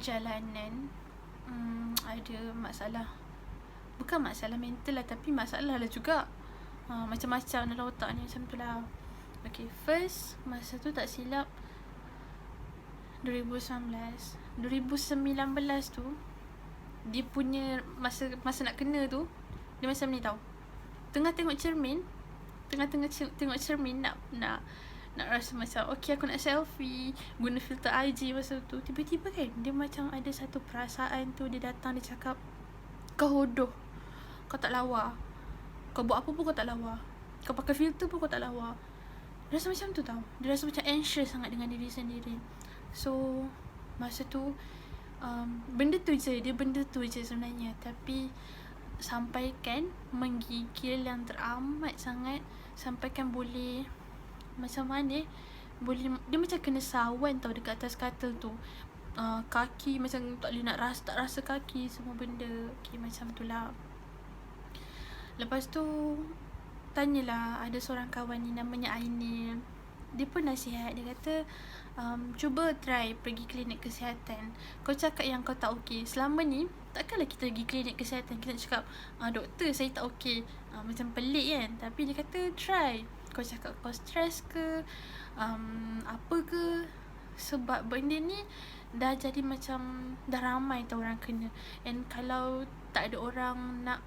perjalanan ada masalah, bukan masalah mental lah, tapi masalah lah juga. Macam-macam dalam otak ni, macam tu lah. Okay, first masa tu tak silap 2019 tu, dia punya masa nak kena tu, dia macam ni tau. Tengah tengok cermin nak rasa macam okay, aku nak selfie, guna filter IG masa tu. Tiba-tiba kan, dia macam ada satu perasaan tu, dia datang, dia cakap, kau hodoh, kau tak lawa, kau buat apa pun kau tak lawa, kau pakai filter pun kau tak lawa. Dia rasa macam tu tau. Dia rasa macam anxious sangat dengan diri sendiri. So masa tu benda tu je sebenarnya. Tapi sampaikan menggigil yang teramat sangat, sampaikan boleh macam mana boleh, dia macam kena sawan tau dekat atas katil tu. Kaki macam tak boleh tak rasa kaki, semua benda. Okay, macam tu lah. Lepas tu tanyalah, ada seorang kawan ni namanya Ainil. Dia pun nasihat, dia kata cuba try pergi klinik kesihatan. Kau cakap yang kau tak okey. Selama ni takkanlah kita pergi klinik kesihatan, kita cakap doktor saya tak okey, macam pelik kan. Tapi dia kata try. Kau cakap kau stres ke, apa ke. Sebab benda ni dah jadi macam, dah ramai tau orang kena. And kalau tak ada orang nak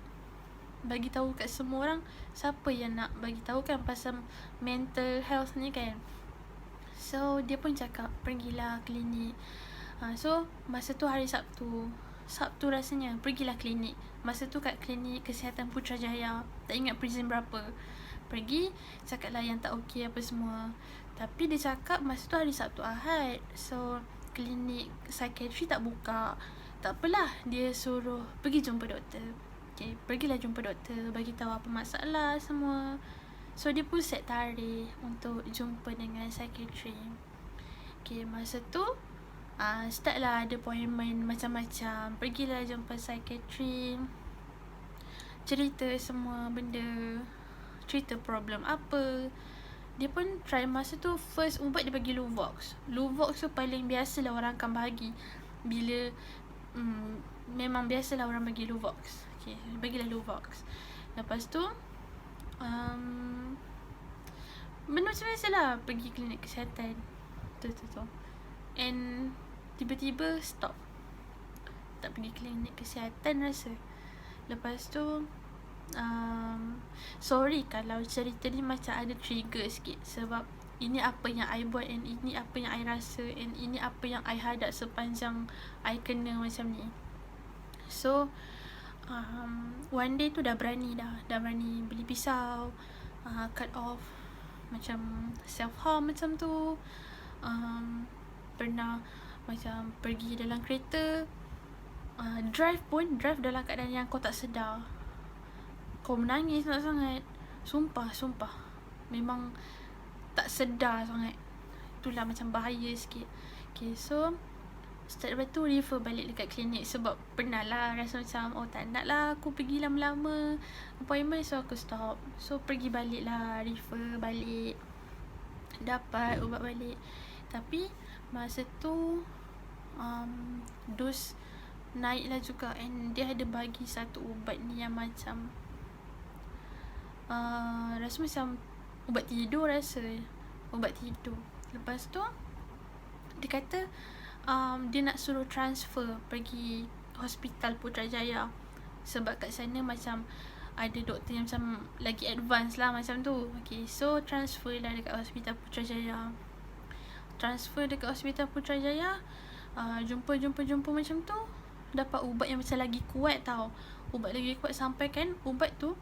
bagi tahu kat semua orang, siapa yang nak bagi tahu kan pasal mental health ni kan. So dia pun cakap pergilah klinik. So masa tu hari Sabtu rasanya, pergilah klinik. Masa tu kat klinik kesihatan Putrajaya, tak ingat prison berapa. Pergi, cakaplah yang tak okey apa semua. Tapi dia cakap masa tu hari Sabtu Ahad, so klinik psikiatri tak buka. Tak apalah, dia suruh pergi jumpa doktor. Okay, pergilah jumpa doktor, bagi tahu apa masalah semua. So dia pun set tarikh untuk jumpa dengan psikiatri. Okay, masa tu start lah ada appointment macam-macam. Pergilah jumpa psikiatri, cerita semua benda, cerita problem apa. Dia pun try masa tu, first ubat dia bagi Luvox. Luvox tu paling biasalah orang akan bagi bila memang biasalah orang bagi Luvox. Okay, bagilah Luvox. Lepas tu benda macam biasa lah, pergi klinik kesihatan tu. And tiba-tiba stop, tak pergi klinik kesihatan rasa. Lepas tu sorry kalau cerita ni macam ada trigger sikit, sebab ini apa yang I buat, and ini apa yang I rasa, and ini apa yang I hadap sepanjang I kena macam ni. So one day tu dah berani beli pisau, cut off, macam self harm macam tu. Pernah macam pergi dalam kereta, drive dalam keadaan yang kau tak sedar. Kau menangis sangat-sangat. Sumpah memang tak sedar sangat. Itulah macam bahaya sikit. Okay, so start lepas tu refer balik dekat klinik. Sebab pernah lah rasa macam tak nak lah aku pergi lama-lama appointment, so aku stop. So pergi balik lah, refer balik, dapat ubat balik. Tapi masa tu dos naik lah juga. And dia ada bagi satu ubat ni yang macam rasa macam ubat tidur ubat tidur. Lepas tu dia kata dia nak suruh transfer pergi hospital Putrajaya, sebab kat sana macam ada doktor yang macam lagi advance lah macam tu. Okay, so transfer lah dekat hospital Putrajaya. Jumpa macam tu, dapat ubat yang macam lagi kuat tau. Ubat lagi kuat sampai kan ubat tu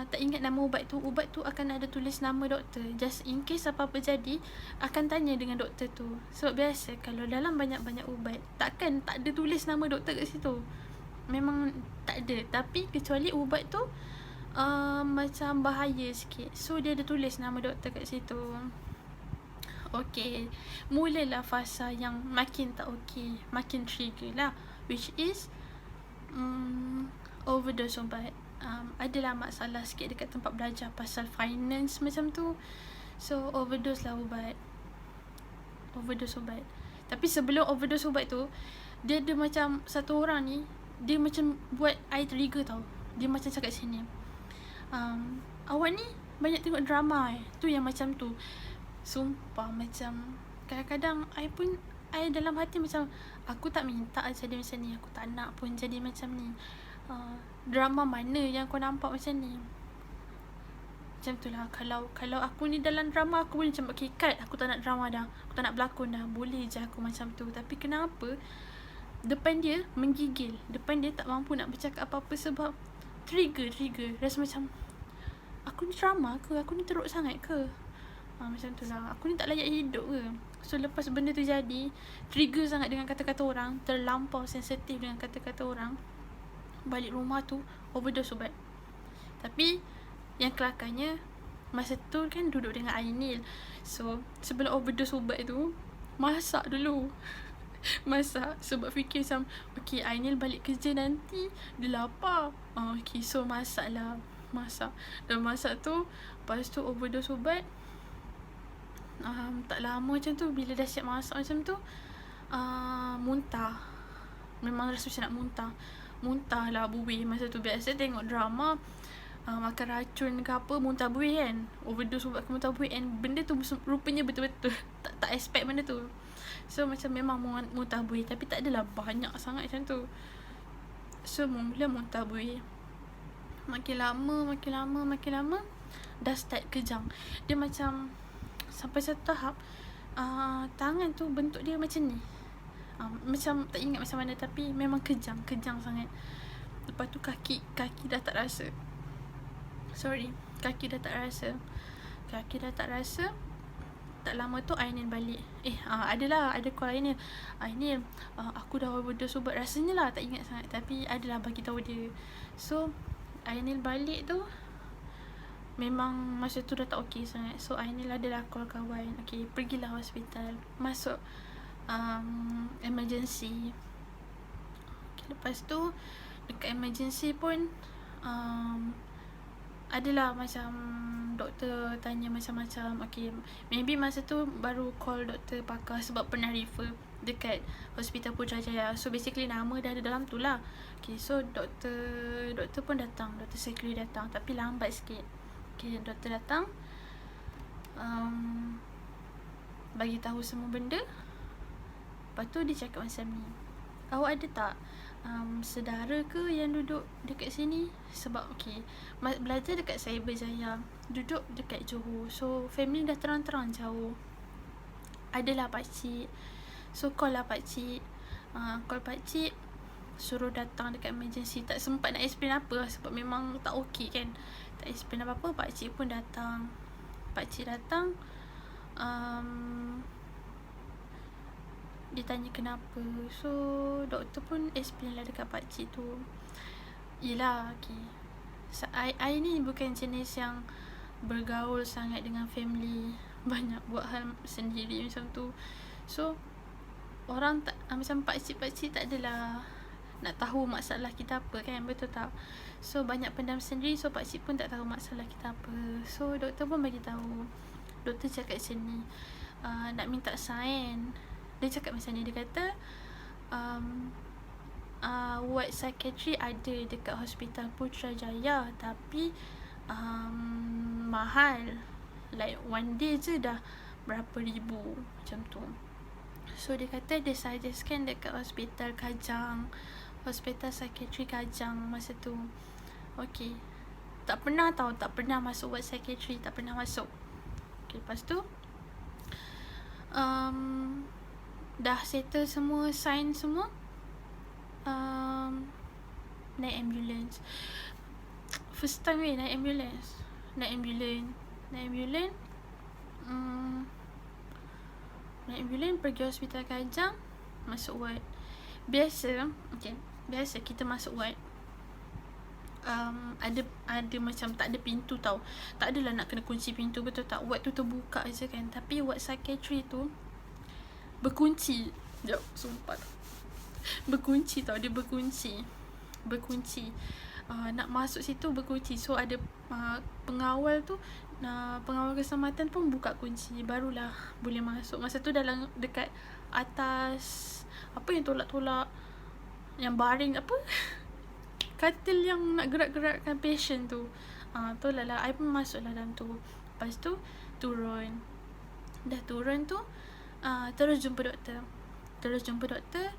tak ingat nama ubat tu. Ubat tu akan ada tulis nama doktor, just in case apa-apa jadi akan tanya dengan doktor tu. Sebab biasa kalau dalam banyak-banyak ubat takkan tak ada tulis nama doktor kat situ, memang tak ada. Tapi kecuali ubat tu macam bahaya sikit, so dia ada tulis nama doktor kat situ. Okay, mulalah fasa yang makin tak okay, makin trigger lah, which is overdose ubat. Adalah masalah sikit dekat tempat belajar pasal finance macam tu. So overdose ubat. Tapi sebelum overdose ubat tu, Dia ada macam satu orang ni, dia macam buat I trigger tau. Dia macam cakap sini, awak ni banyak tengok drama tu yang macam tu. Sumpah macam kadang-kadang I dalam hati macam, aku tak minta jadi macam ni, aku tak nak pun jadi macam ni. Drama mana yang kau nampak macam ni? Macam tu lah. Kalau aku ni dalam drama, aku boleh macam, okay cut, aku tak nak drama dah, aku tak nak berlakon dah, boleh je aku macam tu. Tapi kenapa depan dia menggigil, depan dia tak mampu nak bercakap apa-apa sebab trigger. Rasa macam, aku ni drama ke? Aku ni teruk sangat ke? Macam tu lah. Aku ni tak layak hidup ke? So lepas benda tu jadi, trigger sangat dengan kata-kata orang, terlampau sensitif dengan kata-kata orang, balik rumah tu overdose ubat. Tapi yang kelakarnya, masa tu kan duduk dengan Ainil. So sebelum overdose ubat tu, masak dulu. Masak sebab fikir macam, okay Ainil balik kerja nanti dia lapar. Okay, so masak. Dan masak tu, lepas tu overdose ubat. Tak lama macam tu, bila dah siap masak macam tu, muntah. Memang rasa macam nak muntah lah, buih. Masa tu biasa tengok drama, makan racun ke apa, muntah buih kan. Overdose ubat ke muntah buih. And benda tu rupanya betul-betul tak expect benda tu. So macam memang muntah buih, tapi tak adalah banyak sangat macam tu. So mula muntah buih, makin lama dah start kejang. Dia macam sampai satu tahap, tangan tu bentuk dia macam ni, macam tak ingat macam mana, tapi memang kejang sangat. Lepas tu kaki dah tak rasa. Kaki dah tak rasa. Tak lama tu Ainil balik. Ada call Ainil, aku dah overdose ubat rasanya lah, tak ingat sangat, tapi adalah bagi tahu dia. So Ainil balik tu, memang masa tu dah tak okey sangat. So Ainil adalah call kawan, okay pergilah hospital, masuk emergency. Okay, lepas tu dekat emergency pun adalah macam doktor tanya macam-macam. Okay, maybe masa tu baru call doktor pakar sebab pernah refer dekat Hospital Putrajaya. So basically nama dah ada dalam tu lah. Okay, so doktor pun datang, doktor secretary datang, tapi lambat sikit. Okay, doktor datang, bagi tahu semua benda. Lepas tu dia cakap macam ni, awak ada tak saudara ke yang duduk dekat sini? Sebab okay, belajar dekat Cyberjaya, duduk dekat Johor, so family dah terang-terang jauh. Adalah pakcik. So call lah pakcik. Call pakcik, suruh datang dekat emergency. Tak sempat nak explain apa sebab memang tak okey kan, tak explain apa-apa. Pakcik pun datang. Dia tanya kenapa. So doktor pun explain lah dekat pakcik tu. Yelah, okay, I ni bukan jenis yang bergaul sangat dengan family, banyak buat hal sendiri macam tu. So orang tak, macam pakcik-pakcik tak adalah nak tahu masalah kita apa kan, betul tak? So banyak pendam sendiri, so pakcik pun tak tahu masalah kita apa. So doktor pun bagi tahu. Doktor cakap macam ni, nak minta sign. Dia cakap macam ni, dia kata ward psychiatry ada dekat Hospital Putrajaya, tapi mahal, like one day je dah berapa ribu macam tu. So dia kata dia suggestkan dekat Hospital Kajang, Hospital Psychiatry Kajang masa tu. Okay, tak pernah masuk ward psychiatry, tak pernah masuk. Okay, lepas tu dah settle semua, sign semua, naik ambulance. First time naik ambulance. Naik ambulance pergi Hospital Kajang, masuk ward. Biasa kita masuk ward, ada macam tak ada pintu tau. Tak adalah nak kena kunci pintu, betul tak? Ward tu terbuka je kan. Tapi ward psychiatry tu berkunci. Sekejap, sumpah berkunci tau. Dia berkunci. Nak masuk situ berkunci. So ada pengawal tu, pengawal keselamatan pun buka kunci, barulah boleh masuk. Masa tu dalam dekat atas apa yang tolak-tolak, yang baring apa katil yang nak gerak-gerakkan patient tu. Tolak lah. I pun masuk lah dalam tu. Lepas tu turun. Dah turun tu terus jumpa doktor.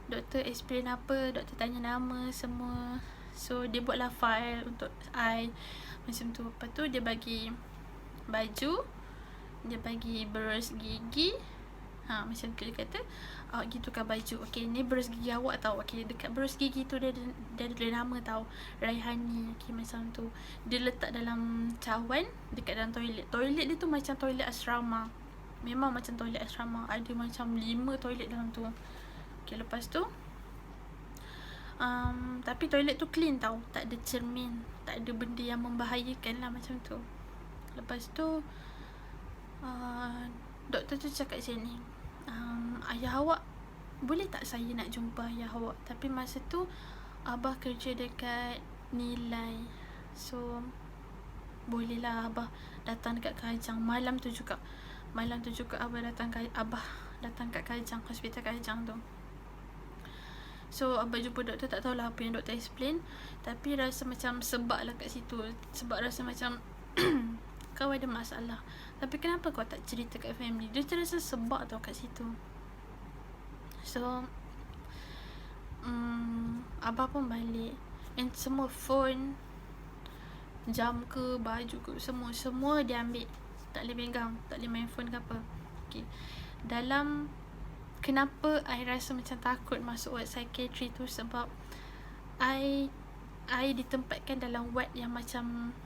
Doktor explain apa, doktor tanya nama semua. So dia buatlah file untuk I macam tu. Lepas tu dia bagi baju, dia bagi berus gigi. Macam tu dia kata, awak pergi tukar baju. Okay, ni berus gigi awak tau. Okay, dekat berus gigi tu dia ada nama tau, Raihani. Okay, macam tu. Dia letak dalam cawan dekat dalam toilet. Toilet dia tu macam toilet asrama. Memang macam toilet asrama. Ada macam 5 toilet dalam tu. Okay, lepas tu tapi toilet tu clean tau. Tak ada cermin, tak ada benda yang membahayakan lah, macam tu. Lepas tu doktor tu cakap macam ni, ayah awak, boleh tak saya nak jumpa ayah awak? Tapi masa tu abah kerja dekat Nilai. So boleh lah abah datang dekat Kajang. Malam tu juga abah datang kat Kajang, hospital Kajang tu. So abah jumpa doktor, tak tahulah apa yang doktor explain, tapi rasa macam sebab lah kat situ. Sebab rasa macam kau ada masalah, tapi kenapa kau tak cerita kat family? Dia terasa sebab tau kat situ. So abah pun balik, and semua phone, jam ke, baju ke, semua dia ambil. Tak boleh pegang, tak boleh main phone ke apa. Okay, dalam kenapa I rasa macam takut masuk ward psychiatry tu, sebab I ditempatkan dalam ward yang macam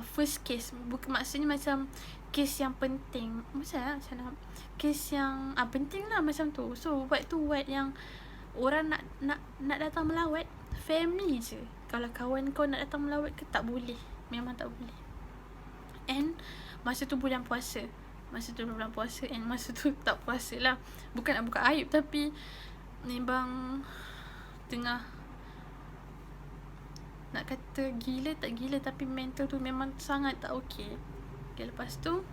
first case. Maksudnya macam kes yang penting. Macam nak kes yang penting lah, macam tu. So ward tu ward yang orang nak datang melawat, family je. Kalau kawan kau nak datang melawat ke, tak boleh. Memang tak boleh. And masa tu bulan puasa, and masa tu tak puasa lah. Bukan nak buka aib, tapi memang tengah, nak kata gila tak gila, tapi mental tu memang sangat tak okey. Okay, lepas tu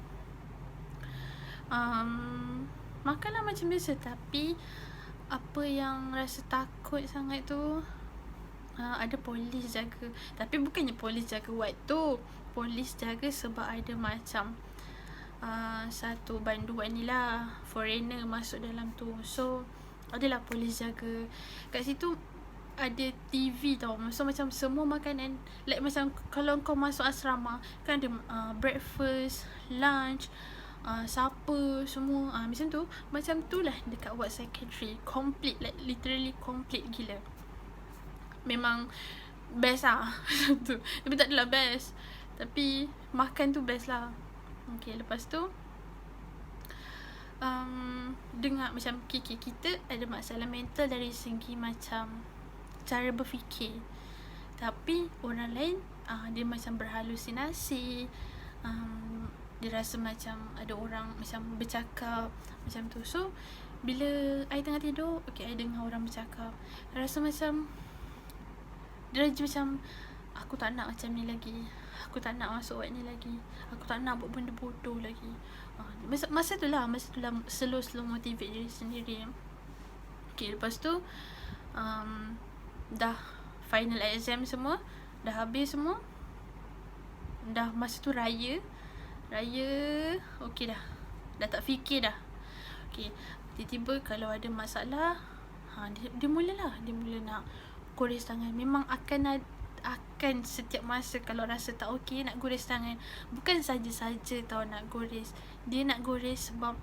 makanlah macam biasa. Tapi apa yang rasa takut sangat tu, ada polis jaga. Tapi bukannya polis jaga ward tu, polis jaga sebab ada macam satu banduan ni lah, foreigner masuk dalam tu. So adalah polis jaga. Kat situ ada TV tau. So macam semua makanan, like macam kalau kau masuk asrama kan ada breakfast, lunch, supper, semua macam tu. Macam tu lah dekat ward psychiatry. Complete, like literally complete gila. Memang best lah. Tu. Tapi tak adalah best, tapi makan tu best lah. Okay, lepas tu dengar macam kita ada masalah mental dari segi macam cara berfikir. Tapi orang lain dia macam berhalusinasi, dia rasa macam ada orang macam bercakap macam tu. So bila I tengah tidur, okay, I dengar orang bercakap, rasa macam dia macam aku tak nak macam ni lagi, aku tak nak masuk ward ni lagi, aku tak nak buat benda bodoh lagi. Masa tu lah slow motivate diri sendiri. Okay, lepas tu dah final exam semua, dah habis semua, dah masa tu raya okay dah tak fikir dah. Okay, tiba-tiba kalau ada masalah, dia mula nak gores tangan. Memang akan setiap masa kalau rasa tak okey nak gores tangan. Bukan saja-saja tau nak gores. Dia nak gores sebab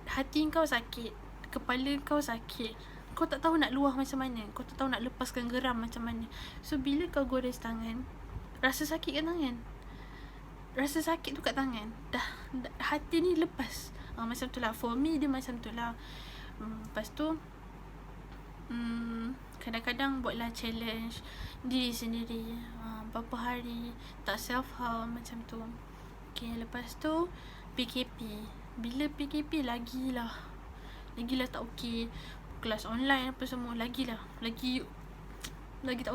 hati kau sakit, kepala kau sakit, kau tak tahu nak luah macam mana, kau tak tahu nak lepaskan geram macam mana. So bila kau gores tangan, rasa sakit kat tangan, rasa sakit tu kat tangan, dah hati ni lepas. Macam tu lah, for me dia macam tu lah. Lepas tu kadang-kadang buatlah challenge diri sendiri, berapa hari tak self-harm macam tu. Okay, lepas tu PKP. Bila PKP lagilah tak okey. Kelas online apa semua lagi tak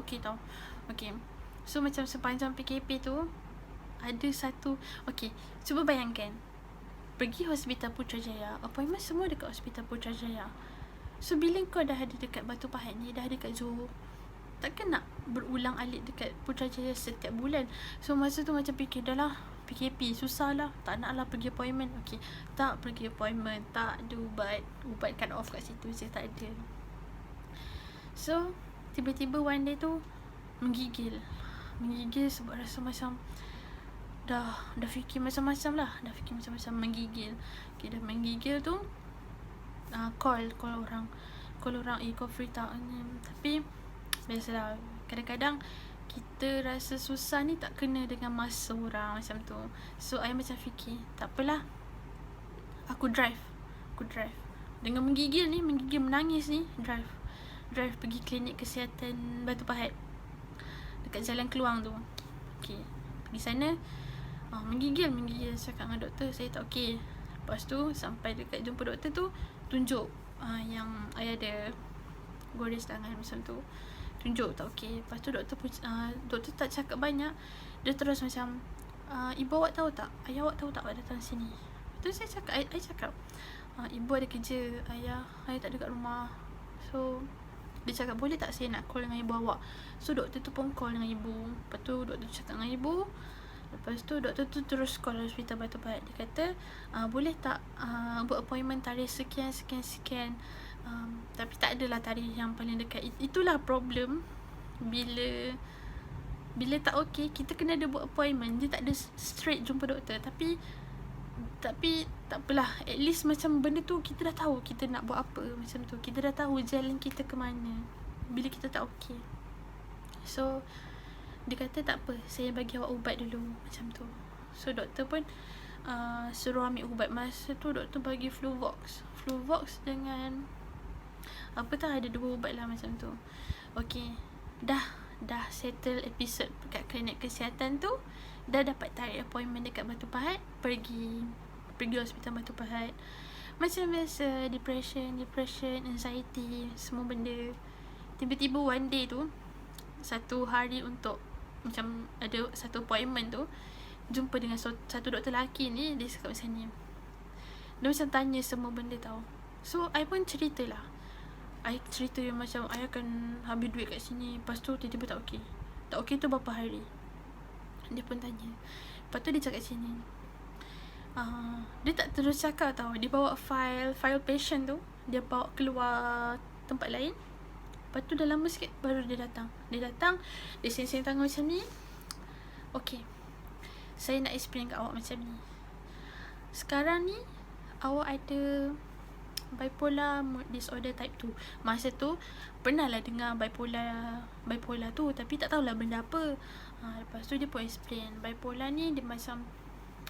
okey tau. Okay, so macam sepanjang PKP tu ada satu, okay, cuba bayangkan pergi Hospital Putrajaya. Appointment semua dekat Hospital Putrajaya. So bila kau dah ada dekat Batu Pahat ni, dah dekat Johor, takkan nak berulang alik dekat Putrajaya setiap bulan. So masa tu macam fikir, dah lah PKP susah lah, tak nak lah pergi appointment. Okay, tak pergi appointment, tak ada ubat cut off kat situ, saya tak ada. So tiba-tiba one day tu menggigil sebab rasa macam dah fikir macam-macam lah, menggigil. Okay, dah menggigil tu call orang, call free tak ni. Tapi biasalah, kadang-kadang kita rasa susah ni tak kena dengan masa orang macam tu. So I macam fikir, tak apalah, aku drive dengan menggigil menangis ni, drive pergi klinik kesihatan Batu Pahat dekat Jalan Keluang tu. Okay, pergi sana, menggigil cakap dengan doktor saya tak okey. Lepas tu sampai dekat jumpa doktor tu, tunjuk yang I ada gores tangan macam tu, tunjuk tak okey. Lepas tu doktor tak cakap banyak, dia terus macam, ibu awak tahu tak, ayah awak tahu tak awak datang sini. Lepas tu saya cakap, I cakap, ibu ada kerja, ayah tak ada kat rumah. So dia cakap, boleh tak saya nak call dengan ibu awak. So doktor tu pun call dengan ibu. Lepas tu doktor cakap dengan ibu. Lepas tu doktor tu terus call Hospital Batu Pahat. Dia kata, boleh tak buat appointment tarikh sekian. Tapi tak adalah tarikh yang paling dekat. Itulah problem bila tak okey, kita kena ada buat appointment. Dia tak ada straight jumpa doktor. Tapi tak apalah, at least macam benda tu kita dah tahu kita nak buat apa macam tu. Kita dah tahu jalan kita ke mana bila kita tak okey. So dia kata tak apa, saya bagi awak ubat dulu macam tu. So doktor pun suruh ambil ubat. Masa tu doktor bagi Fluvox dengan apa tak, ada 2 ubat lah macam tu. Okay, dah settle episod kat klinik kesihatan tu. Dah dapat tarik appointment dekat Batu Pahat. Pergi Hospital Batu Pahat. Macam biasa, depression, anxiety, semua benda. Tiba-tiba one day tu, satu hari untuk macam ada satu appointment tu, jumpa dengan satu doktor lelaki ni. Dia cakap macam ni, dia macam tanya semua benda tau. So I pun cerita lah, I cerita macam I akan habis duit kat sini. Lepas tu tiba-tiba tak okey tu berapa hari. Dia pun tanya. Lepas tu dia cakap sini, dia tak terus cakap tau. Dia bawa file patient tu, dia bawa keluar tempat lain. Lepas tu dah lama sikit baru dia datang. Dia sen-sen tangan macam ni. Okay, saya nak explain kat awak macam ni. Sekarang ni awak ada bipolar disorder type 2. Masa tu pernah lah dengar bipolar tu, tapi tak tahulah benda apa. Lepas tu dia pun explain, bipolar ni dia macam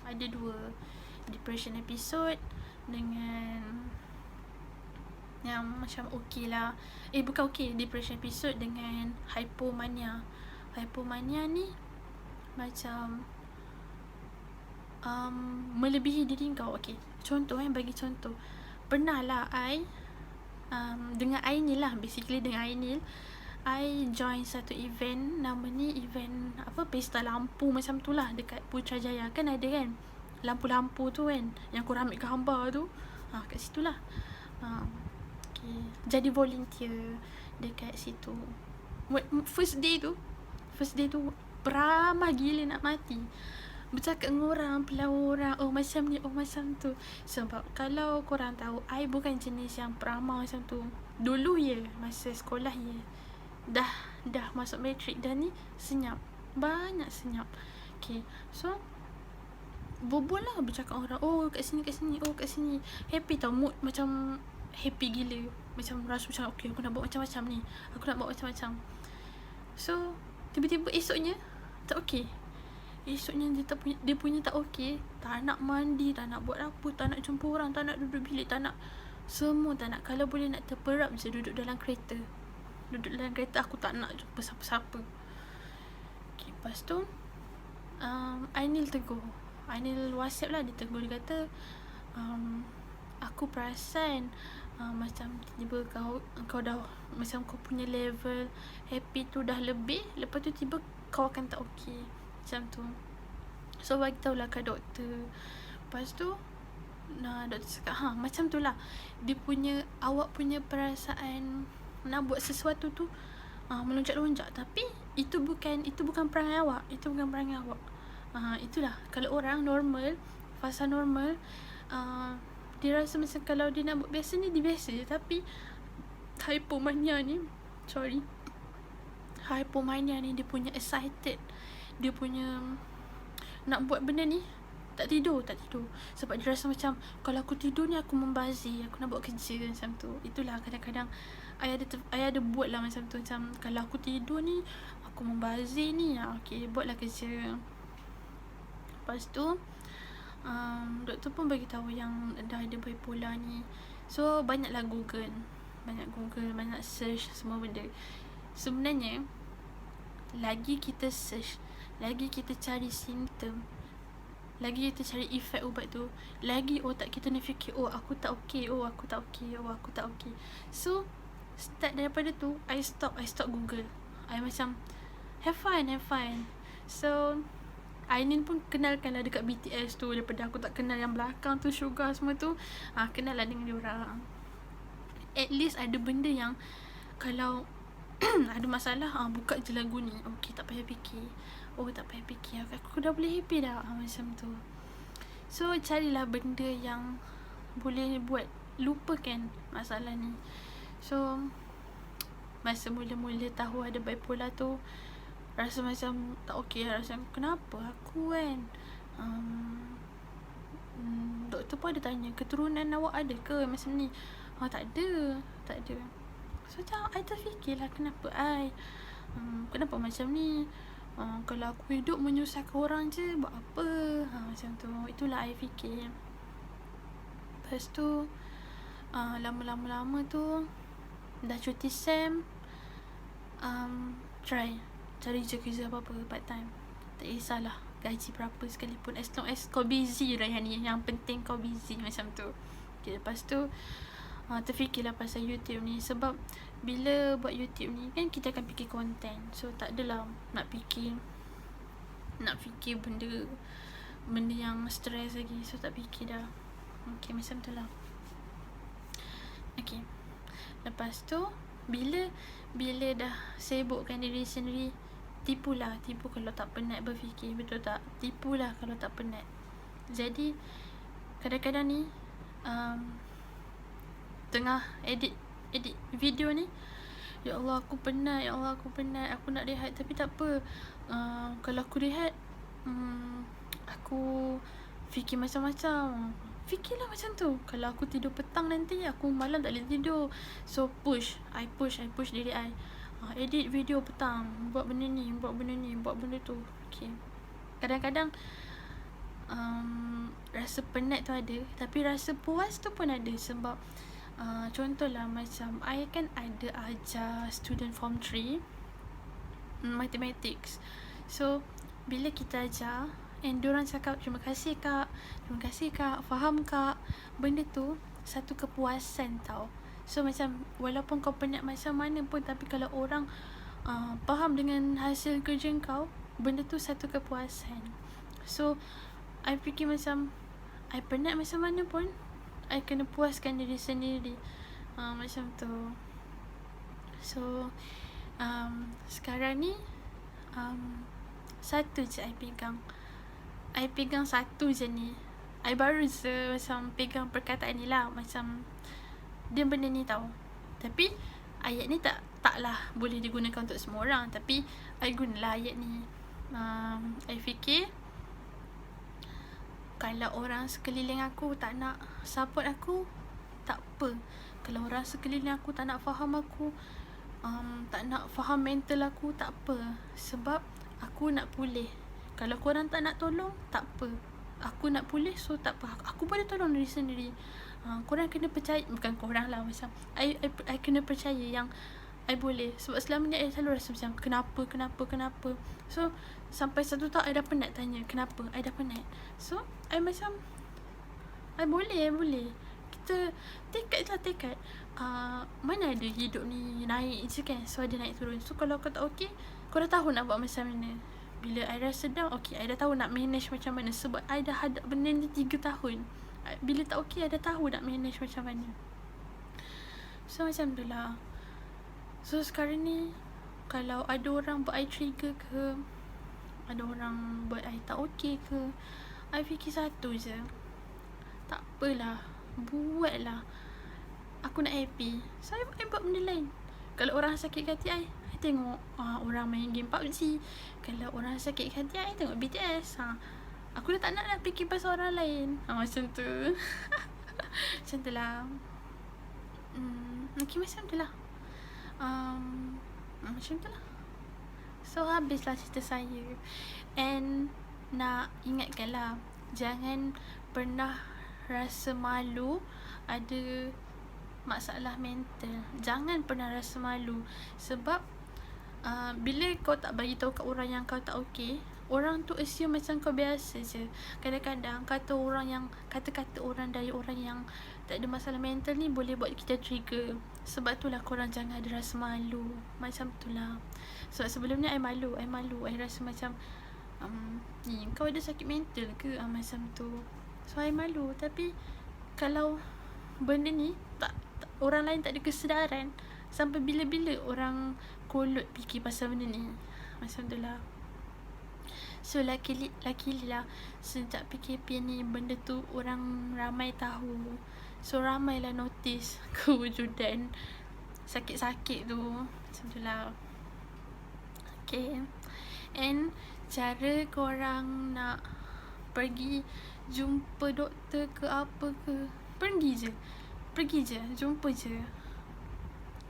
ada 2 depression episode dengan yang macam okey lah. Bukan okey, depression episode dengan hypomania. Hypomania ni macam melebihi diri kau. Okay, contoh bagi contoh, pernah lah I dengan Ainil lah, basically dengan Ainil, I join satu event, nama ni event apa, pesta lampu macam tu lah dekat Putrajaya. Kan ada kan lampu-lampu tu kan, yang korang ambil gambar tu, kat situ lah. Okay, jadi volunteer dekat situ. First day tu beramah gila nak mati, bercakap dengan orang, pelawa orang, oh macam ni, oh macam tu. Sebab kalau korang tahu, I bukan jenis yang peramah macam tu. Dulu masa sekolah dah masuk matrik dah ni, banyak senyap. Okay, so bobol lah, bercakap orang, oh kat sini, oh kat sini. Happy tau, mood macam happy gila. Macam rasa macam okay, aku nak buat macam-macam ni, So tiba-tiba esoknya tak okay. Esoknya dia punya tak okay. Tak nak mandi, tak nak buat apa, tak nak jumpa orang, tak nak duduk bilik, tak nak, semua tak nak. Kalau boleh nak terperap je duduk dalam kereta. Aku tak nak jumpa siapa-siapa. Okay, lepas tu Ainil tegur. Ainil WhatsApp lah, dia tegur. Dia kata, aku perasan macam tiba kau dah macam kau punya level happy tu dah lebih, lepas tu tiba kau akan tak okay macam tu. So bagi tahulah kat doktor. Lepas tu doktor cakap macam tu lah. Dia punya, awak punya perasaan nak buat sesuatu tu melonjak-lonjak, tapi itu bukan perangai awak. Itulah kalau orang normal, fasa normal, dia rasa macam kalau dia nak buat biasa ni, dia biasa je. Tapi hypomania ni dia punya excited, dia punya nak buat benda ni, tak tidur. Sebab dia rasa macam kalau aku tidur ni aku membazir, aku nak buat kerja macam tu. Itulah kadang-kadang I ada buat lah macam tu. Macam kalau aku tidur ni aku membazir ni, okay, buatlah kerja. Lepas tu doktor pun bagi tahu yang dah ada bipolar ni. So banyaklah Google, banyak search semua benda. Sebenarnya lagi kita search, lagi kita cari simptom, lagi kita cari efek ubat tu, lagi otak kita nak fikir, aku tak okey. So start daripada tu, I stop Google. I macam have fun. So Ainin pun kenalkan lah dekat BTS tu. Daripada aku tak kenal yang belakang tu, Sugar semua tu, kenal lah dengan diorang. At least ada benda yang kalau ada masalah, buka je lagu ni, okay, tak payah fikir. Aku dah boleh happy dah, macam tu. So carilah benda yang boleh buat lupakan masalah ni. So masa mula-mula tahu ada bipolar tu, rasa macam tak okey. Rasa kenapa aku kan. Doktor pun ada tanya, keturunan awak ada ke macam ni? Tak ada. So macam I terfikirlah, kenapa kenapa macam ni. Kalau aku hidup menyusahkan orang je, buat apa? Macam tu. Itulah I fikir. Lepas tu lama-lama tu dah cuti SEM, cari je kerja apa-apa part time. Tak kisahlah gaji berapa sekalipun, as long as kau busy lah. Yang penting kau busy, macam tu. Okay, lepas tu terfikirlah pasal YouTube ni. Sebab bila buat YouTube ni kan kita akan fikir konten. So tak adalah nak fikir benda yang stress lagi. So tak fikir dah. Okay, macam tu lah. Okay, lepas tu bila dah sibukkan diri sendiri, tipu kalau tak penat berfikir. Betul tak? Tipulah kalau tak penat. Jadi kadang-kadang ni tengah edit video ni, ya Allah aku penat, aku nak rehat. Tapi tak apa, kalau aku rehat, aku fikir macam-macam. Fikirlah macam tu. Kalau aku tidur petang nanti, aku malam tak boleh tidur. So I push diri I. Edit video petang, buat benda ni, buat benda tu. Okay. Kadang-kadang rasa penat tu ada, tapi rasa puas tu pun ada. Sebab contohlah macam I kan ada ajar student form 3 mathematics. So bila kita ajar and diorang cakap terima kasih kak, faham kak, benda tu satu kepuasan tau. So macam walaupun kau penat macam mana pun, tapi kalau orang faham dengan hasil kerja kau, benda tu satu kepuasan. So I fikir macam I penat macam mana pun, I kena puaskan diri sendiri. Macam tu. So sekarang ni satu je I pegang satu je ni. I baru je macam pegang perkataan ni lah. Macam dia benda ni tau. Tapi ayat ni taklah boleh digunakan untuk semua orang. Tapi I gunalah ayat ni. I fikir kalau orang sekeliling aku tak nak support aku, tak apa. Kalau orang sekeliling aku tak nak faham aku, tak nak faham mental aku, tak apa. Sebab aku nak pulih. Kalau korang tak nak tolong, tak apa. Aku nak pulih, so tak apa. Aku boleh tolong diri sendiri. Korang kena percaya, bukan korang lah, macam I kena percaya yang I boleh. Sebab selama ni I selalu rasa macam kenapa. So sampai satu tahun I dah penat tanya kenapa. I dah penat. So I macam I boleh. Kita tekad. Mana ada hidup ni naik je kan. So ada naik turun. So kalau kau tak okay, kau dah tahu nak buat macam mana. Bila I rasa down, okay, I dah tahu nak manage macam mana. Sebab I dah hadap benda ni 3 tahun. Bila tak okey, dah tahu nak manage macam mana. So macam tu lah. So sekarang ni, kalau ada orang buat I trigger ke, ada orang buat I tak okey ke, I fikir satu je, tak apalah, buatlah. Aku nak happy, so I buat benda lain. Kalau orang sakit hati I tengok orang main game PUBG. Kalau orang sakit hati I tengok BTS. Aku dah tak nak fikir pasal orang lain. Macam tu. Macam tu lah. Okay, macam tu lah. Macam tu lah. So habislah cerita saya. And nak ingatkan lah, jangan pernah rasa malu ada masalah mental. Jangan pernah rasa malu. Sebab bila kau tak bagi tahu kat orang yang kau tak okey, orang tu assume macam kau biasa je. Kadang-kadang kata orang dari orang yang tak ada masalah mental ni boleh buat kita trigger. Sebab tu lah korang jangan ada rasa malu. Macam tu lah. Sebab sebelum ni I malu. I rasa macam ni kau ada sakit mental ke, macam tu. So I malu. Tapi kalau benda ni orang lain tak ada kesedaran, sampai bila-bila orang kolot fikir pasal benda ni. Macam tu lah. So luckily lah, sejak PKP ni benda tu orang ramai tahu. So ramailah notice kewujudan sakit-sakit tu. Macam tu lah. Okay. And cara korang nak pergi jumpa doktor ke apa ke, pergi je, jumpa je.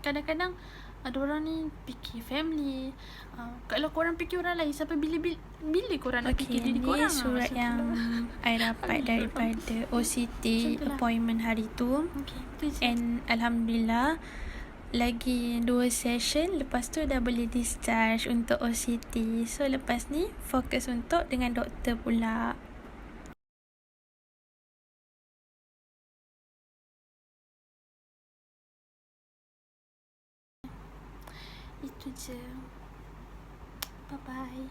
Kadang-kadang ada orang ni fikir family. Kalau korang fikir orang lain, sampai bila korang nak fikir diri korang? Surat yang I dapat daripada OCT appointment hari tu. And Alhamdulillah, lagi 2 session, lepas tu dah boleh discharge untuk OCT. So lepas ni fokus untuk dengan doktor pula. Itu je. Bye-bye.